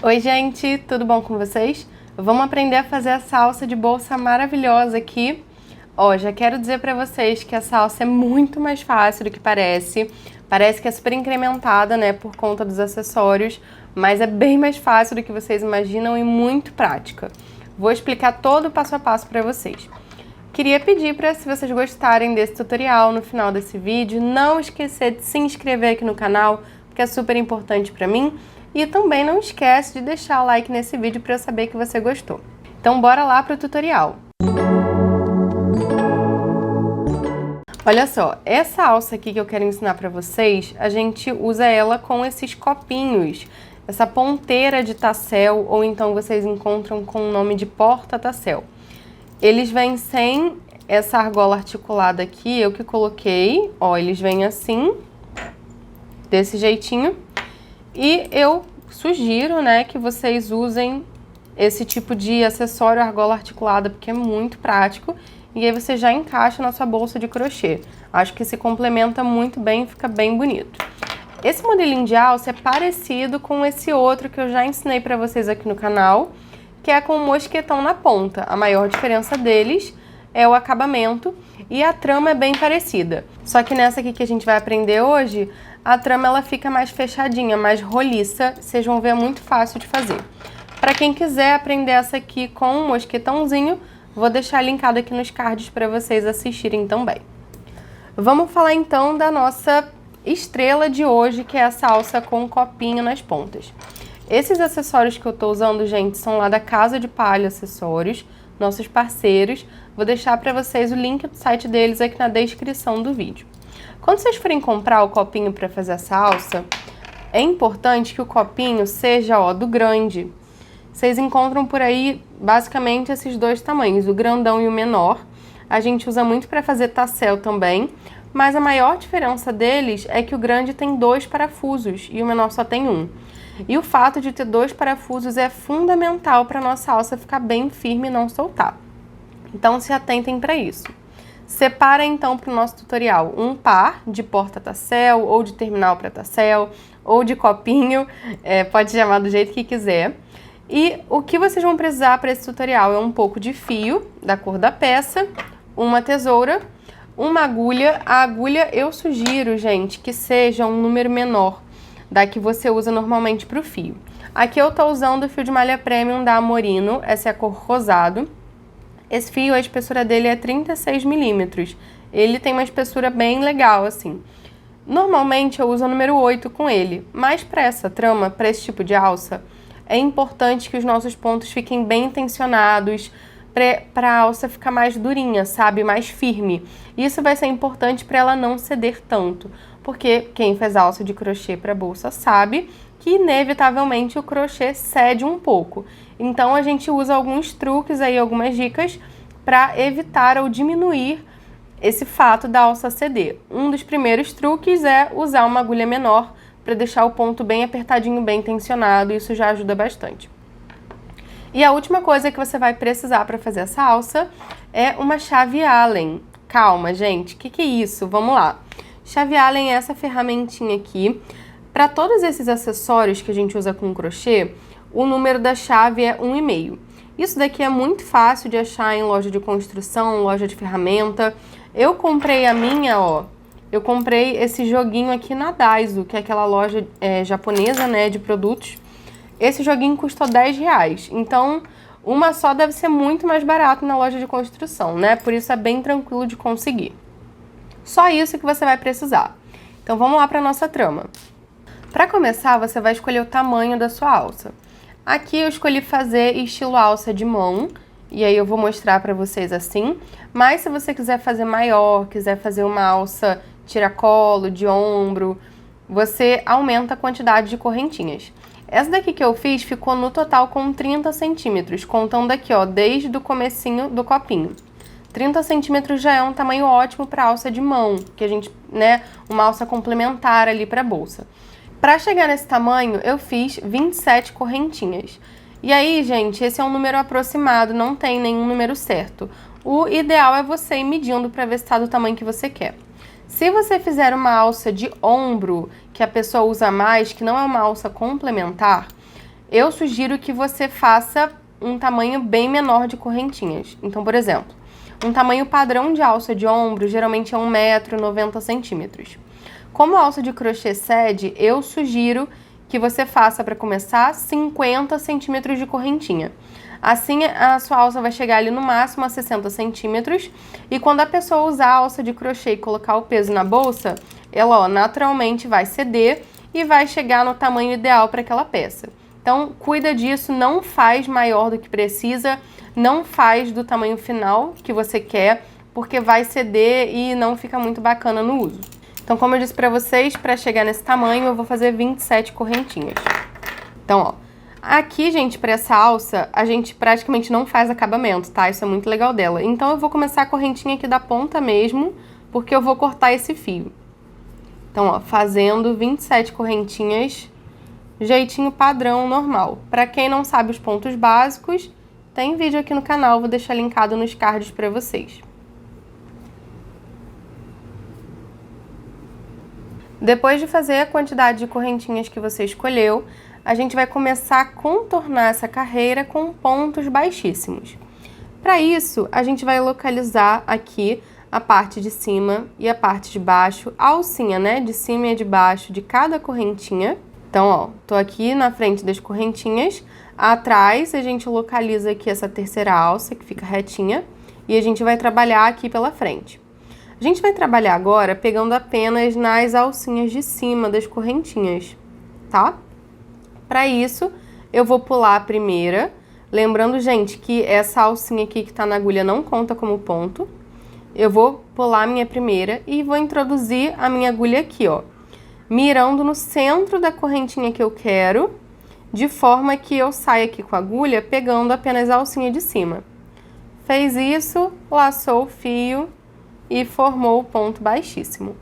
Oi gente, tudo bom com vocês? Vamos aprender a fazer essa alça de bolsa maravilhosa aqui. Ó, já quero dizer pra vocês que essa alça é muito mais fácil do que parece. Parece que é super incrementada, né, por conta dos acessórios, mas é bem mais fácil do que vocês imaginam e muito prática. Vou explicar todo o passo a passo pra vocês. Queria pedir para, se vocês gostarem desse tutorial, no final desse vídeo, não esquecer de se inscrever aqui no canal, porque é super importante para mim. E também não esquece de deixar o like nesse vídeo para eu saber que você gostou. Então bora lá para o tutorial. Olha só, essa alça aqui que eu quero ensinar para vocês, a gente usa ela com esses copinhos, essa ponteira de tassel, ou então vocês encontram com o nome de porta-tassel. Eles vêm sem essa argola articulada aqui, eu que coloquei, ó, eles vêm assim, desse jeitinho. E eu sugiro, né, que vocês usem esse tipo de acessório argola articulada, porque é muito prático. E aí você já encaixa na sua bolsa de crochê. Acho que se complementa muito bem e fica bem bonito. Esse modelinho de alça é parecido com esse outro que eu já ensinei pra vocês aqui no canal, que é com o mosquetão na ponta. A maior diferença deles é o acabamento e a trama é bem parecida. Só que nessa aqui que a gente vai aprender hoje, a trama ela fica mais fechadinha, mais roliça, vocês vão ver, é muito fácil de fazer. Para quem quiser aprender essa aqui com um mosquetãozinho, vou deixar linkado aqui nos cards para vocês assistirem também. Vamos falar então da nossa estrela de hoje, que é essa alça com um copinho nas pontas. Esses acessórios que eu tô usando, gente, são lá da Casa de Palha Acessórios, nossos parceiros. Vou deixar para vocês o link do site deles aqui na descrição do vídeo. Quando vocês forem comprar o copinho para fazer essa alça, é importante que o copinho seja, ó, do grande. Vocês encontram por aí basicamente esses dois tamanhos, o grandão e o menor. A gente usa muito para fazer tassel também, mas a maior diferença deles é que o grande tem 2 parafusos e o menor só tem 1. E o fato de ter 2 parafusos é fundamental para a nossa alça ficar bem firme e não soltar. Então se atentem para isso. Separa então para o nosso tutorial um par de porta-tassel, ou de terminal para tassel, ou de copinho, pode chamar do jeito que quiser. E o que vocês vão precisar para esse tutorial é um pouco de fio, da cor da peça, uma tesoura, uma agulha. A agulha eu sugiro, gente, que seja um número menor da que você usa normalmente para o fio. Aqui eu estou usando o fio de malha premium da Amorino, essa é a cor rosado. Esse fio, a espessura dele é 36 milímetros. Ele tem uma espessura bem legal, assim. Normalmente eu uso o número 8 com ele, mas para essa trama, para esse tipo de alça, é importante que os nossos pontos fiquem bem tensionados, para a alça ficar mais durinha, sabe? Mais firme. Isso vai ser importante para ela não ceder tanto, porque quem faz alça de crochê para bolsa sabe que inevitavelmente o crochê cede um pouco. Então a gente usa alguns truques aí, algumas dicas para evitar ou diminuir esse fato da alça ceder. Um dos primeiros truques é usar uma agulha menor para deixar o ponto bem apertadinho, bem tensionado, isso já ajuda bastante. E a última coisa que você vai precisar para fazer essa alça é uma chave Allen. Calma, gente, o que é isso? Vamos lá. Chave Allen é essa ferramentinha aqui. Para todos esses acessórios que a gente usa com crochê, o número da chave é 1,5. Isso daqui é muito fácil de achar em loja de construção, loja de ferramenta. Eu comprei a minha, ó, eu comprei esse joguinho aqui na Daiso, que é aquela loja japonesa, né, de produtos. Esse joguinho custou R$10, então uma só deve ser muito mais barato na loja de construção, né? Por isso é bem tranquilo de conseguir. Só isso que você vai precisar. Então vamos lá para nossa trama. Para começar, você vai escolher o tamanho da sua alça. Aqui eu escolhi fazer estilo alça de mão, e aí eu vou mostrar para vocês assim. Mas se você quiser fazer maior, quiser fazer uma alça tiracolo, de ombro, você aumenta a quantidade de correntinhas. Essa daqui que eu fiz ficou no total com 30 centímetros, contando aqui, ó, desde o comecinho do copinho. 30 centímetros já é um tamanho ótimo para alça de mão, que a gente, né, uma alça complementar ali para bolsa. Para chegar nesse tamanho, eu fiz 27 correntinhas. E aí, gente, esse é um número aproximado, não tem nenhum número certo. O ideal é você ir medindo para ver se está do tamanho que você quer. Se você fizer uma alça de ombro, que a pessoa usa mais, que não é uma alça complementar, eu sugiro que você faça um tamanho bem menor de correntinhas. Então, por exemplo, um tamanho padrão de alça de ombro geralmente é 1,90 m. Como a alça de crochê cede, eu sugiro que você faça, para começar, 50 centímetros de correntinha. Assim, a sua alça vai chegar ali no máximo a 60 centímetros. E quando a pessoa usar a alça de crochê e colocar o peso na bolsa, ela, ó, naturalmente vai ceder e vai chegar no tamanho ideal para aquela peça. Então, cuida disso, não faz maior do que precisa, não faz do tamanho final que você quer, porque vai ceder e não fica muito bacana no uso. Então, como eu disse pra vocês, para chegar nesse tamanho, eu vou fazer 27 correntinhas. Então, ó, aqui, gente, para essa alça, a gente praticamente não faz acabamento, tá? Isso é muito legal dela. Então, eu vou começar a correntinha aqui da ponta mesmo, porque eu vou cortar esse fio. Então, ó, fazendo 27 correntinhas, jeitinho padrão, normal. Para quem não sabe os pontos básicos, tem vídeo aqui no canal, vou deixar linkado nos cards para vocês. Depois de fazer a quantidade de correntinhas que você escolheu, a gente vai começar a contornar essa carreira com pontos baixíssimos. Para isso, a gente vai localizar aqui a parte de cima e a parte de baixo, a alcinha, né, de cima e de baixo de cada correntinha. Então, ó, tô aqui na frente das correntinhas, atrás a gente localiza aqui essa terceira alça, que fica retinha, e a gente vai trabalhar aqui pela frente. A gente vai trabalhar agora pegando apenas nas alcinhas de cima das correntinhas, tá? Para isso, eu vou pular a primeira, lembrando, gente, que essa alcinha aqui que tá na agulha não conta como ponto. Eu vou pular a minha primeira e vou introduzir a minha agulha aqui, ó, mirando no centro da correntinha que eu quero, de forma que eu saia aqui com a agulha pegando apenas a alcinha de cima. Fez isso, laçou o fio e formou o ponto baixíssimo.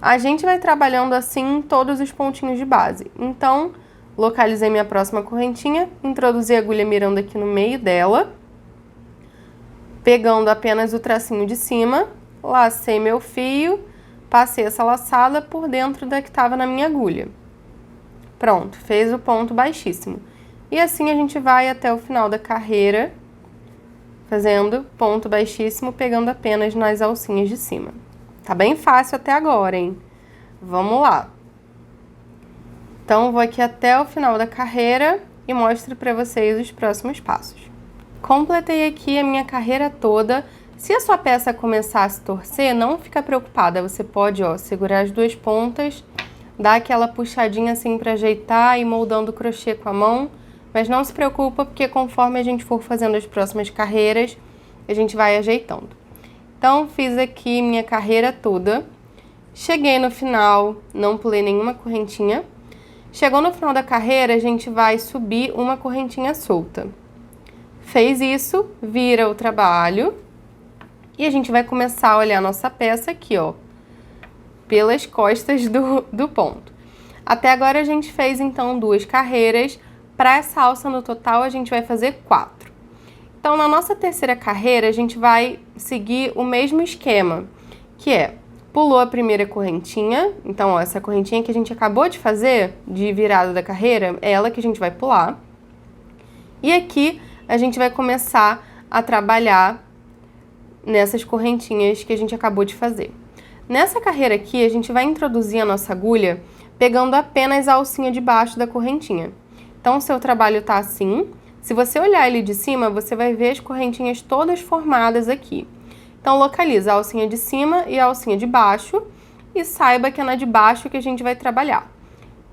A gente vai trabalhando assim em todos os pontinhos de base. Então, localizei minha próxima correntinha, introduzi a agulha mirando aqui no meio dela, pegando apenas o tracinho de cima, lacei meu fio, passei essa laçada por dentro da que estava na minha agulha. Pronto, fez o ponto baixíssimo. E assim a gente vai até o final da carreira, fazendo ponto baixíssimo, pegando apenas nas alcinhas de cima. Tá bem fácil até agora, hein? Vamos lá. Então, vou aqui até o final da carreira e mostro para vocês os próximos passos. Completei aqui a minha carreira toda. Se a sua peça começar a se torcer, não fica preocupada. Você pode, ó, segurar as duas pontas, dar aquela puxadinha assim para ajeitar e moldando o crochê com a mão. Mas não se preocupa, porque conforme a gente for fazendo as próximas carreiras, a gente vai ajeitando. Então, fiz aqui minha carreira toda. Cheguei no final, não pulei nenhuma correntinha. Chegou no final da carreira, a gente vai subir uma correntinha solta. Fez isso, vira o trabalho. E a gente vai começar a olhar a nossa peça aqui, ó, pelas costas do ponto. Até agora a gente fez, então, 2 carreiras. Para essa alça, no total, a gente vai fazer 4. Então, na nossa terceira carreira, a gente vai seguir o mesmo esquema, que é, pulou a primeira correntinha. Então, ó, essa correntinha que a gente acabou de fazer, de virada da carreira, é ela que a gente vai pular. E aqui, a gente vai começar a trabalhar nessas correntinhas que a gente acabou de fazer. Nessa carreira aqui, a gente vai introduzir a nossa agulha pegando apenas a alcinha de baixo da correntinha. Então, o seu trabalho tá assim. Se você olhar ele de cima, você vai ver as correntinhas todas formadas aqui. Então, localiza a alcinha de cima e a alcinha de baixo e saiba que é na de baixo que a gente vai trabalhar.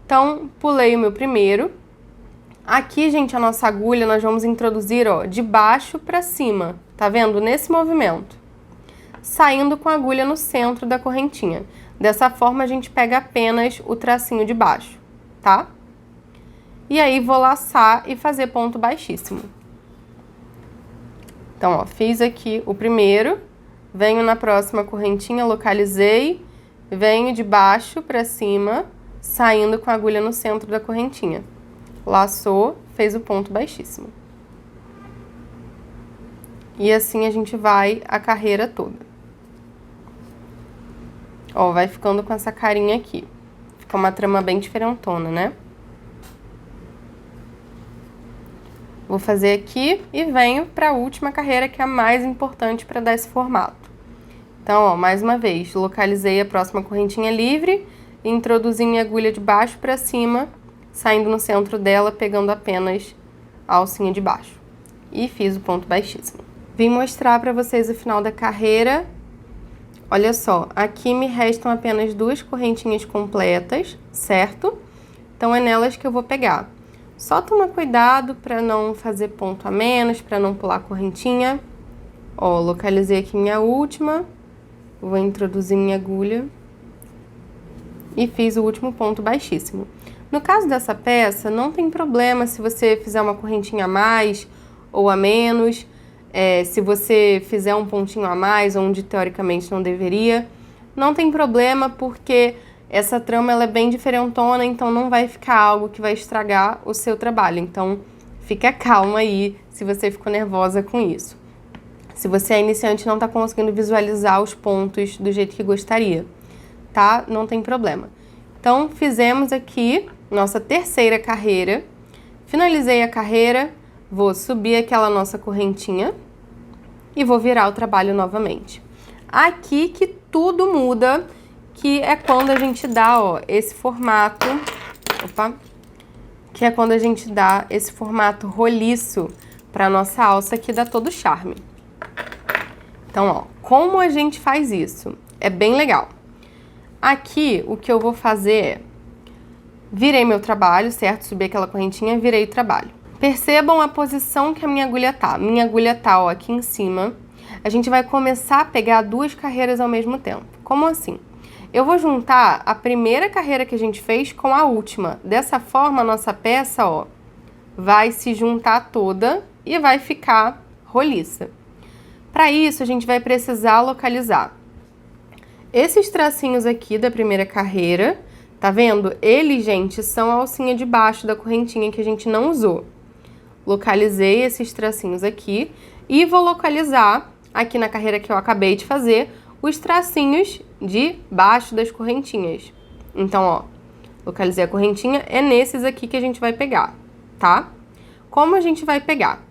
Então, pulei o meu primeiro. Aqui, gente, a nossa agulha nós vamos introduzir, ó, de baixo para cima. Tá vendo? Nesse movimento. Saindo com a agulha no centro da correntinha. Dessa forma, a gente pega apenas o tracinho de baixo, tá? E aí, vou laçar e fazer ponto baixíssimo. Então, ó, fiz aqui o primeiro, venho na próxima correntinha, localizei, venho de baixo para cima, saindo com a agulha no centro da correntinha. Laçou, fez o ponto baixíssimo. E assim a gente vai a carreira toda. Ó, vai ficando com essa carinha aqui. Fica uma trama bem diferentona, né? Vou fazer aqui e venho para a última carreira, que é a mais importante para dar esse formato. Então, ó, mais uma vez, localizei a próxima correntinha livre, introduzi minha agulha de baixo para cima, saindo no centro dela, pegando apenas a alcinha de baixo. E fiz o ponto baixíssimo. Vim mostrar para vocês o final da carreira. Olha só, aqui me restam apenas 2 correntinhas completas, certo? Então, é nelas que eu vou pegar. Só toma cuidado para não fazer ponto a menos, para não pular a correntinha. Ó, localizei aqui minha última. Vou introduzir minha agulha. E fiz o último ponto baixíssimo. No caso dessa peça, não tem problema se você fizer uma correntinha a mais ou a menos. Se você fizer um pontinho a mais, onde teoricamente não deveria. Não tem problema, porque essa trama ela é bem diferentona, então não vai ficar algo que vai estragar o seu trabalho. Então, fica calma aí se você ficou nervosa com isso. Se você é iniciante e não está conseguindo visualizar os pontos do jeito que gostaria, tá? Não tem problema. Então, fizemos aqui nossa terceira carreira. Finalizei a carreira, vou subir aquela nossa correntinha e vou virar o trabalho novamente. Aqui que tudo muda, que é quando a gente dá, ó, esse formato, que é quando a gente dá esse formato roliço para nossa alça, que dá todo o charme. Então, ó, como a gente faz isso? É bem legal. Aqui, o que eu vou fazer é, virei meu trabalho, certo? Subi aquela correntinha, virei o trabalho. Percebam a posição que a minha agulha tá. Minha agulha tá, ó, aqui em cima. A gente vai começar a pegar 2 carreiras ao mesmo tempo. Como assim? Eu vou juntar a primeira carreira que a gente fez com a última. Dessa forma, a nossa peça, ó, vai se juntar toda e vai ficar roliça. Para isso, a gente vai precisar localizar esses tracinhos aqui da primeira carreira. Tá vendo? Eles, gente, são a alcinha de baixo da correntinha que a gente não usou. Localizei esses tracinhos aqui e vou localizar, aqui na carreira que eu acabei de fazer, os tracinhos de baixo das correntinhas. Então, ó, localizei a correntinha, é nesses aqui que a gente vai pegar, tá? Como a gente vai pegar?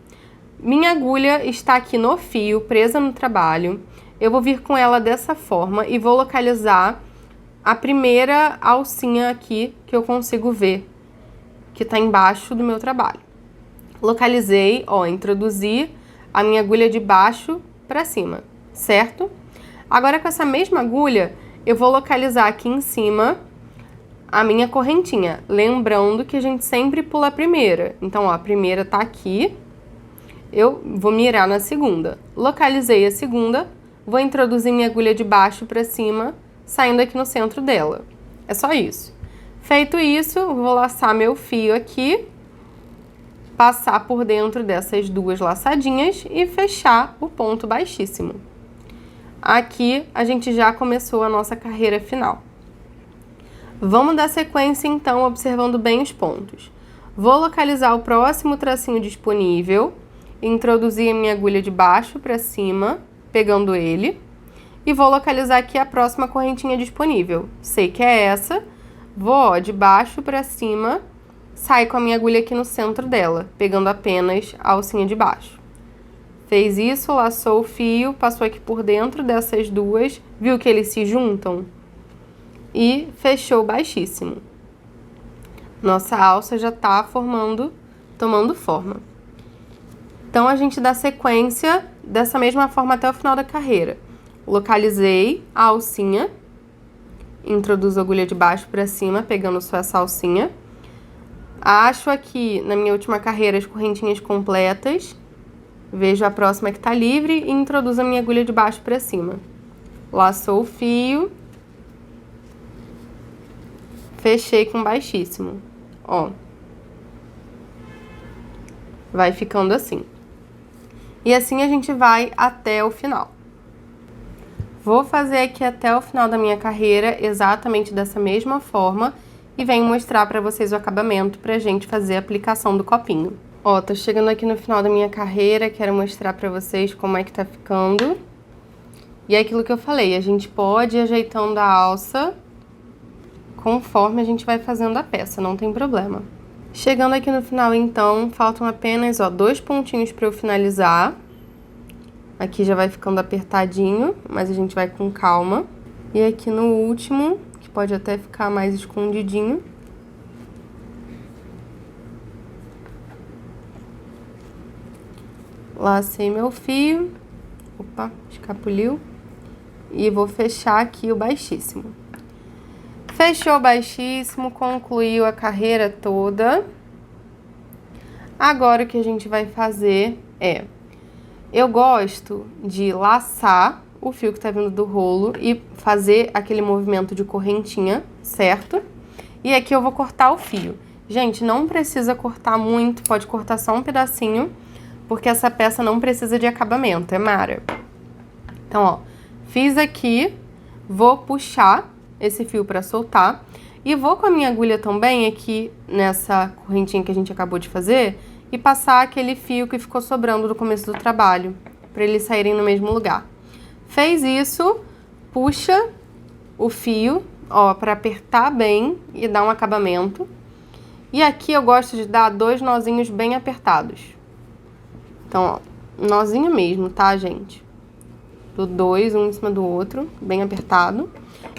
Minha agulha está aqui no fio, presa no trabalho. Eu vou vir com ela dessa forma e vou localizar a primeira alcinha aqui que eu consigo ver, que tá embaixo do meu trabalho. Localizei, ó, introduzi a minha agulha de baixo para cima, certo? Agora, com essa mesma agulha, eu vou localizar aqui em cima a minha correntinha. Lembrando que a gente sempre pula a primeira. Então, ó, a primeira tá aqui. Eu vou mirar na segunda. Localizei a segunda, vou introduzir minha agulha de baixo para cima, saindo aqui no centro dela. É só isso. Feito isso, vou laçar meu fio aqui, passar por dentro dessas 2 laçadinhas e fechar o ponto baixíssimo. Aqui a gente já começou a nossa carreira final. Vamos dar sequência então, observando bem os pontos. Vou localizar o próximo tracinho disponível, introduzir a minha agulha de baixo para cima, pegando ele, e vou localizar aqui a próxima correntinha disponível. Sei que é essa, vou, ó, de baixo para cima, saio com a minha agulha aqui no centro dela, pegando apenas a alcinha de baixo. Fez isso, laçou o fio, passou aqui por dentro dessas 2, viu que eles se juntam? E fechou baixíssimo. Nossa alça já tá tomando forma. Então, a gente dá sequência dessa mesma forma até o final da carreira. Localizei a alcinha, introduzo a agulha de baixo para cima, pegando só essa alcinha. Acho aqui, na minha última carreira, as correntinhas completas. Vejo a próxima que tá livre e introduzo a minha agulha de baixo para cima. Laçou o fio. Fechei com baixíssimo. Ó. Vai ficando assim. E assim a gente vai até o final. Vou fazer aqui até o final da minha carreira exatamente dessa mesma forma e venho mostrar para vocês o acabamento pra gente fazer a aplicação do copinho. Ó, tô chegando aqui no final da minha carreira, quero mostrar pra vocês como é que tá ficando. E é aquilo que eu falei, a gente pode ir ajeitando a alça conforme a gente vai fazendo a peça, não tem problema. Chegando aqui no final, então, faltam apenas, ó, 2 pontinhos para eu finalizar. Aqui já vai ficando apertadinho, mas a gente vai com calma. E aqui no último, que pode até ficar mais escondidinho. Lacei meu fio. Opa, escapuliu. E vou fechar aqui o baixíssimo. Fechou o baixíssimo, concluiu a carreira toda. Agora o que a gente vai fazer é... Eu gosto de laçar o fio que tá vindo do rolo e fazer aquele movimento de correntinha, certo? E aqui eu vou cortar o fio. Gente, não precisa cortar muito, pode cortar só um pedacinho, porque essa peça não precisa de acabamento, é mara. Então, ó, fiz aqui, vou puxar esse fio pra soltar e vou com a minha agulha também aqui nessa correntinha que a gente acabou de fazer e passar aquele fio que ficou sobrando do começo do trabalho, para eles saírem no mesmo lugar. Fez isso, puxa o fio, ó, para apertar bem e dar um acabamento. E aqui eu gosto de dar 2 nozinhos bem apertados. Então, ó, nozinho mesmo, tá, gente? Do 2, um em cima do outro, bem apertado.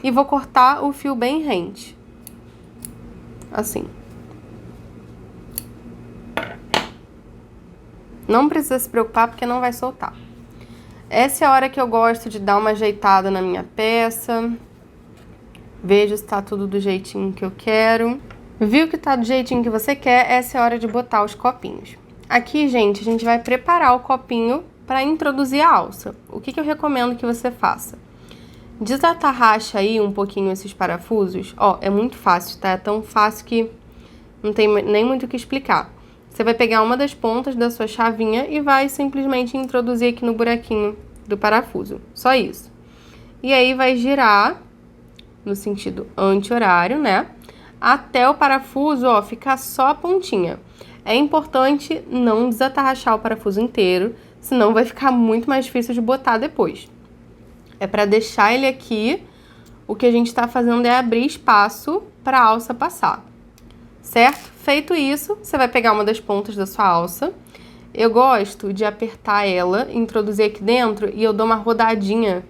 E vou cortar o fio bem rente. Assim. Não precisa se preocupar porque não vai soltar. Essa é a hora que eu gosto de dar uma ajeitada na minha peça. Vejo se tá tudo do jeitinho que eu quero. Viu que tá do jeitinho que você quer, essa é a hora de botar os copinhos. Aqui, gente, a gente vai preparar o copinho para introduzir a alça. O que eu recomendo que você faça? Desatarracha aí um pouquinho esses parafusos. Ó, é muito fácil, tá? É tão fácil que não tem nem muito o que explicar. Você vai pegar uma das pontas da sua chavinha e vai simplesmente introduzir aqui no buraquinho do parafuso. Só isso. E aí vai girar no sentido anti-horário, né? Até o parafuso, ó, ficar só a pontinha. É importante não desatarrachar o parafuso inteiro, senão vai ficar muito mais difícil de botar depois. É para deixar ele aqui, o que a gente tá fazendo é abrir espaço para a alça passar. Certo? Feito isso, você vai pegar uma das pontas da sua alça. Eu gosto de apertar ela, introduzir aqui dentro e eu dou uma rodadinha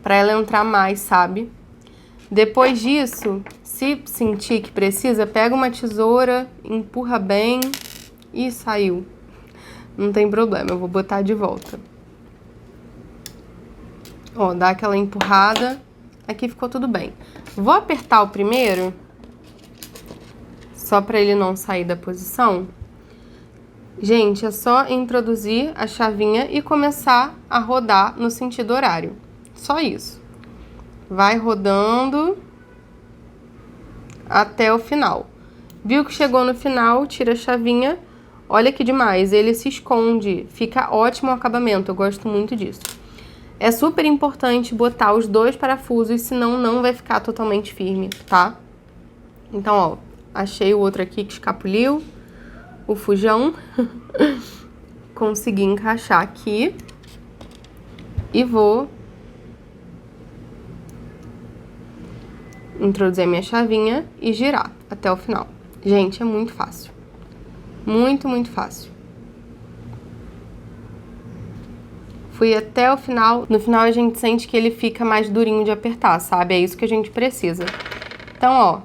para ela entrar mais, sabe? Depois disso, se sentir que precisa, pega uma tesoura, empurra bem e saiu. Não tem problema, eu vou botar de volta. Ó, dá aquela empurrada. Aqui ficou tudo bem. Vou apertar o primeiro, só para ele não sair da posição. Gente, é só introduzir a chavinha e começar a rodar no sentido horário. Só isso. Vai rodando até o final. Viu que chegou no final, tira a chavinha. Olha que demais, ele se esconde. Fica ótimo o acabamento, eu gosto muito disso. É super importante botar os 2 parafusos, senão não vai ficar totalmente firme, tá? Então, ó, achei o outro aqui que escapuliu, o fujão. Consegui encaixar aqui. E vou introduzir a minha chavinha e girar até o final. Gente, é muito fácil. Muito, muito fácil. Fui até o final. No final a gente sente que ele fica mais durinho de apertar, sabe? É isso que a gente precisa. Então, ó,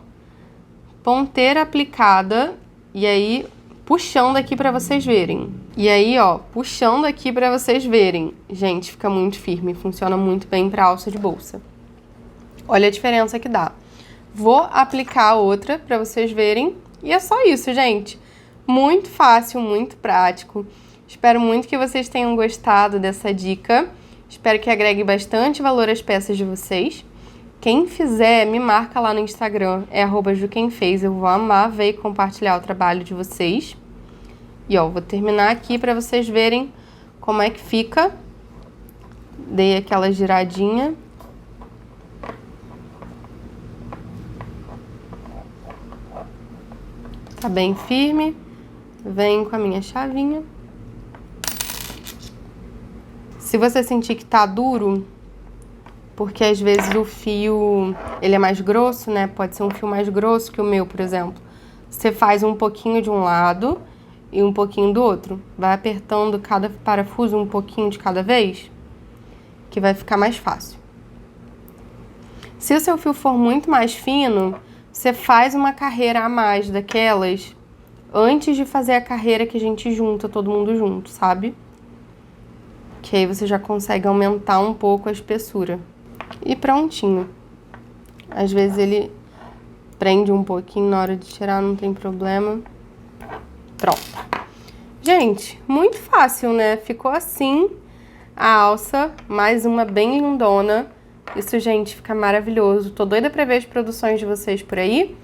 ponteira aplicada e aí puxando aqui pra vocês verem. E aí, ó, puxando aqui pra vocês verem. Gente, fica muito firme, funciona muito bem pra alça de bolsa. Olha a diferença que dá. Vou aplicar a outra pra vocês verem. E é só isso, gente. Muito fácil, muito prático. Espero muito que vocês tenham gostado dessa dica. Espero que agregue bastante valor às peças de vocês. Quem fizer, me marca lá no Instagram, é @juquemfez. Eu vou amar ver e compartilhar o trabalho de vocês. E ó, vou terminar aqui para vocês verem como é que fica. Dei aquela giradinha. Tá bem firme. Venho com a minha chavinha. Se você sentir que tá duro, porque às vezes o fio, ele é mais grosso, né? Pode ser um fio mais grosso que o meu, por exemplo. Você faz um pouquinho de um lado e um pouquinho do outro. Vai apertando cada parafuso um pouquinho de cada vez, que vai ficar mais fácil. Se o seu fio for muito mais fino, você faz uma carreira a mais daquelas antes de fazer a carreira que a gente junta todo mundo junto, sabe? Que aí você já consegue aumentar um pouco a espessura. E prontinho. Às vezes ele prende um pouquinho na hora de tirar, não tem problema. Pronto. Gente, muito fácil, né? Ficou assim a alça, mais uma bem lindona. Isso, gente, fica maravilhoso. Tô doida pra ver as produções de vocês por aí.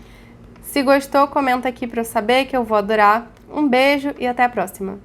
Se gostou, comenta aqui pra eu saber, que eu vou adorar. Um beijo e até a próxima.